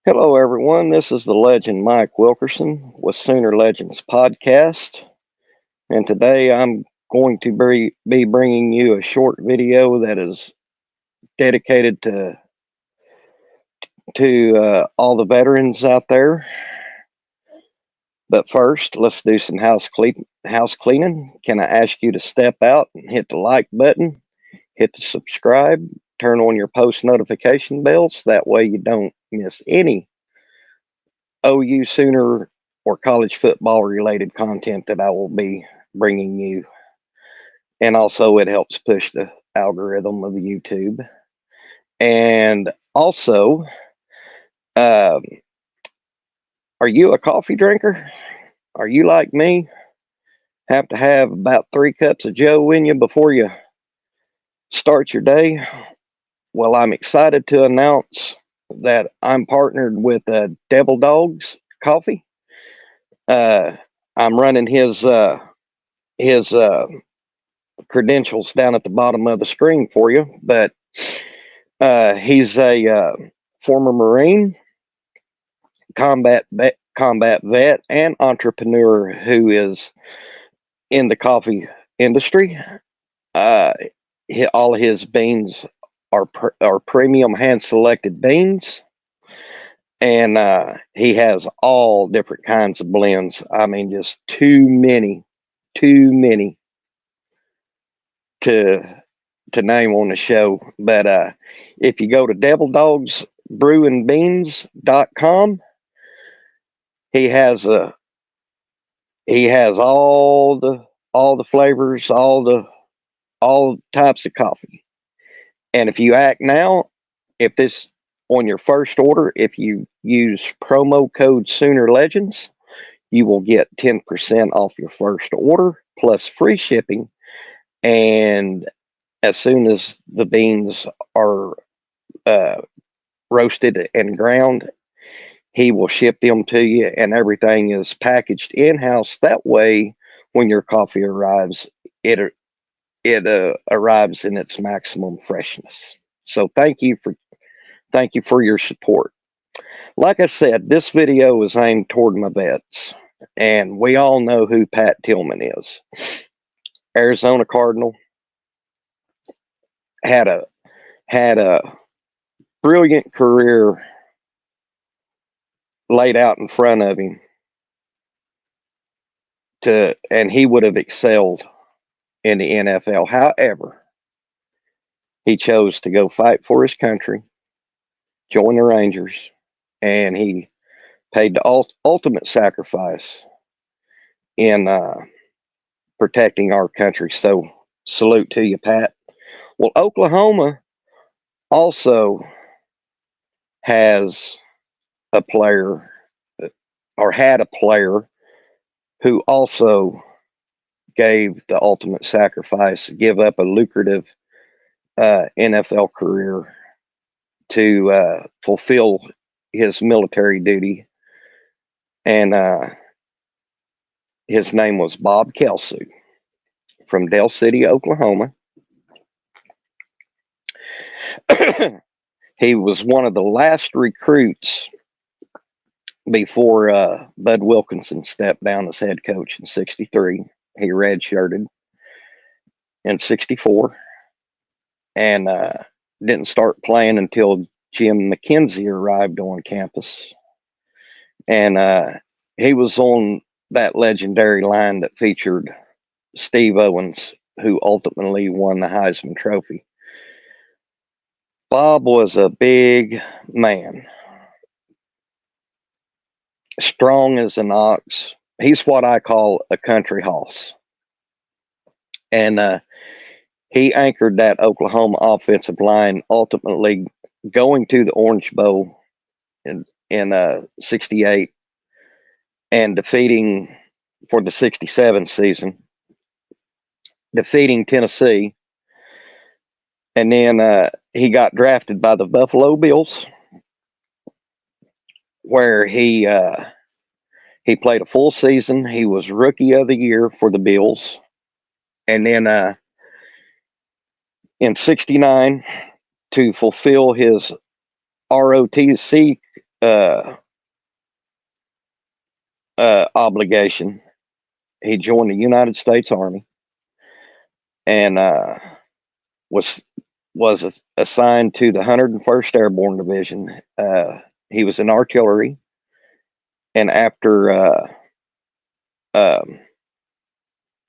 Hello, everyone. This is the legend Mike Wilkerson with Sooner Legends Podcast. And today I'm going to be bringing you a short video that is dedicated to all the veterans out there. But first, let's do some house cleaning. Can I ask you to step out and hit the like button, hit the subscribe, turn on your post notification bells? That way you don't miss any OU Sooner or college football related content that I will be bringing you. And also, it helps push the algorithm of YouTube. And also, um, are you a coffee drinker? Are you like me? Have to have about 3 cups of Joe in you before you start your day? Well, I'm excited to announce that I'm partnered with Devil Dogs Coffee. Uh, I'm running his credentials down at the bottom of the screen for you, but he's a former Marine, combat vet, and entrepreneur who is in the coffee industry. Uh, all of his beans are premium hand selected beans, and he has all different kinds of blends. I mean, just too many to name on the show. But if you go to devildogsbrewingbeans.com, he has he has all the flavors, all types of coffee. And if you act now, if this on your first order, if you use promo code Sooner Legends, you will get 10% off your first order plus free shipping. And as soon as the beans are uh, roasted and ground, he will ship them to you, and everything is packaged in house. That way, when your coffee arrives, it it arrives in its maximum freshness. So thank you for your support. Like I said, this video is aimed toward my vets, and we all know who Pat Tillman is. Arizona Cardinal had a brilliant career laid out in front of him and he would have excelled in the NFL. However, he chose to go fight for his country, join the Rangers, and he paid the ultimate sacrifice in protecting our country. So, salute to you, Pat. Well, Oklahoma also has a player or had a player who also gave the ultimate sacrifice, give up a lucrative NFL career to fulfill his military duty, and his name was Bob Kelsey from Dell City, Oklahoma. He was one of the last recruits before Bud Wilkinson stepped down as head coach in '63. He redshirted in '64 and didn't start playing until Jim McKenzie arrived on campus. And he was on that legendary line that featured Steve Owens, who ultimately won the Heisman Trophy. Bob was a big man, strong as an ox. He's what I call a country hoss. And he anchored that Oklahoma offensive line, ultimately going to the Orange Bowl in '68 and defeating for the '67 season, defeating Tennessee. And then he got drafted by the Buffalo Bills, where he played a full season. He was rookie of the year for the Bills. And then in '69, to fulfill his ROTC uh, obligation. He joined the United States Army and was assigned to the 101st Airborne Division. He was in artillery, and after um,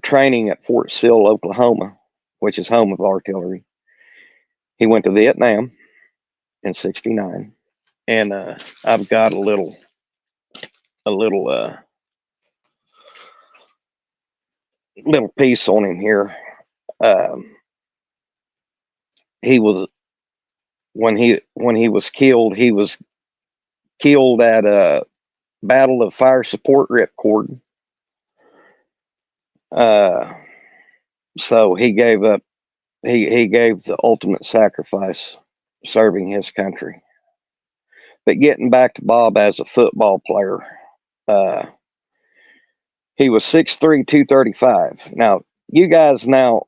training at Fort Sill, Oklahoma, which is home of artillery, he went to Vietnam in '69. And I've got a little piece on him here. Um, he was when he was killed. He was killed at a Battle of Fire Support Ripcord. Uh, so he gave up. He gave the ultimate sacrifice, serving his country. But getting back to Bob as a football player, uh, he was 6'3", 235. Now you guys now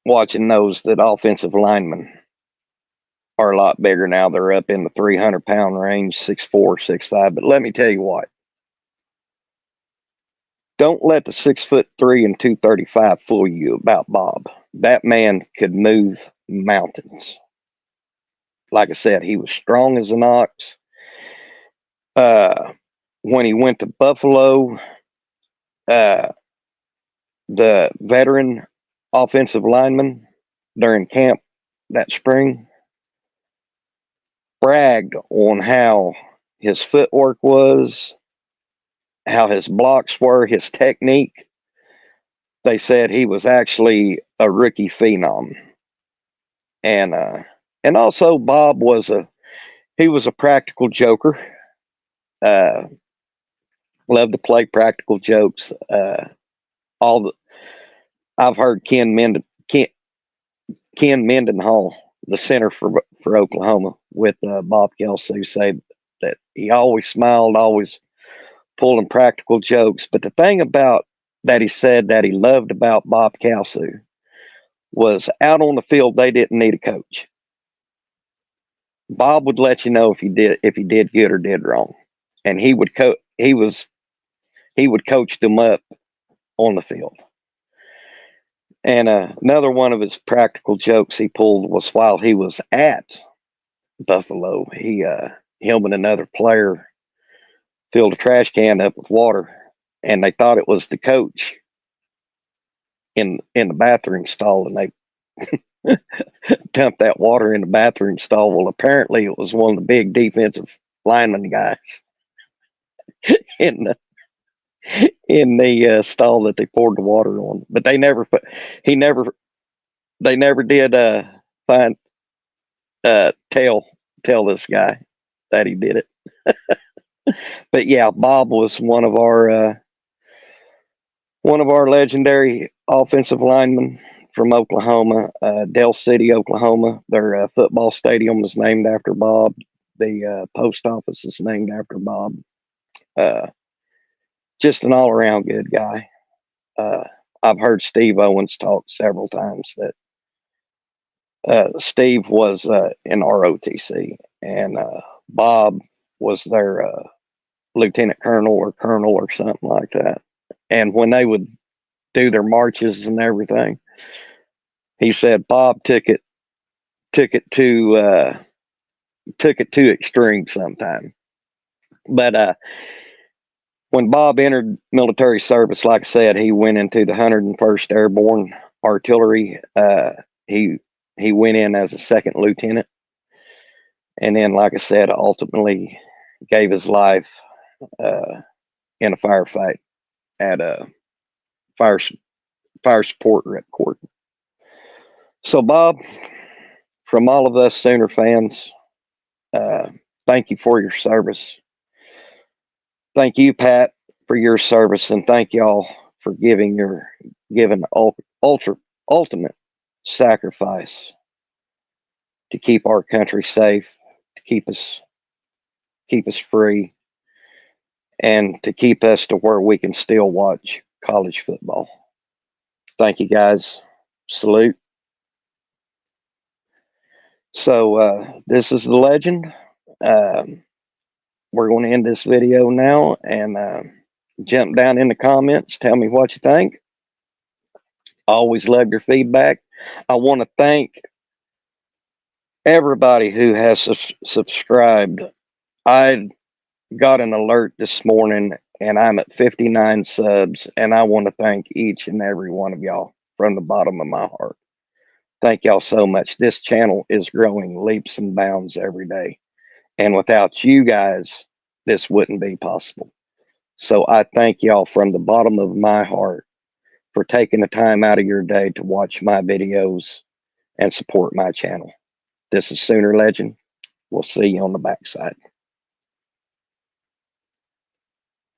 watching knows that offensive linemen are a lot bigger now. They're up in the 300-pound range, 6'4", 6'5". But let me tell you what. Don't let the 6'3" and 235 fool you about Bob. That man could move mountains. Like I said, he was strong as an ox. Uh, when he went to Buffalo, uh, the veteran offensive lineman during camp that spring bragged on how his footwork was, how his blocks were, his technique. They said he was actually a rookie phenom, and also Bob was a practical joker. Uh, Loved to play practical jokes. All the I've heard Ken Mendenhall, the center for Oklahoma, with Bob Kelsey, say that he always smiled, always pulling practical jokes. But the thing about that he said that he loved about Bob Kelsey was out on the field they didn't need a coach. Bob would let you know if he did good or did wrong, and he would coach them up on the field. And another one of his practical jokes he pulled was while he was at Buffalo, him and another player filled a trash can up with water, and they thought it was the coach in the bathroom stall, and they dumped that water in the bathroom stall. Well, apparently it was one of the big defensive lineman guys in the stall that they poured the water on. But he never they never did find tell this guy that he did it. But yeah, Bob was one of our legendary offensive linemen from Oklahoma, Dell City, Oklahoma. Their football stadium was named after Bob. The post office is named after Bob. Uh, just an all around good guy. Uh, I've heard Steve Owens talk several times that Steve was in ROTC and Bob was their lieutenant colonel or something like that. And when they would do their marches and everything, he said Bob took it to extreme sometime. But when Bob entered military service, like I said, he went into the 101st Airborne Artillery. He he went in as a second lieutenant, and then, like I said, ultimately gave his life uh, in a firefight at a fire fire support ripcord. So, Bob, from all of us Sooner fans, uh, thank you for your service. Thank you, Pat, for your service, and thank y'all for giving ultimate sacrifice to keep our country safe, to keep us free, and to keep us to where we can still watch college football. Thank you, guys. Salute. So this is the legend. Um, we're going to end this video now and jump down in the comments. Tell me what you think. Always love your feedback. I want to thank everybody who has subscribed. I got an alert this morning and I'm at 59 subs, and I want to thank each and every one of y'all from the bottom of my heart. Thank y'all so much. This channel is growing leaps and bounds every day. And without you guys, this wouldn't be possible. So I thank y'all from the bottom of my heart for taking the time out of your day to watch my videos and support my channel. This is Sooner Legend. We'll see you on the backside.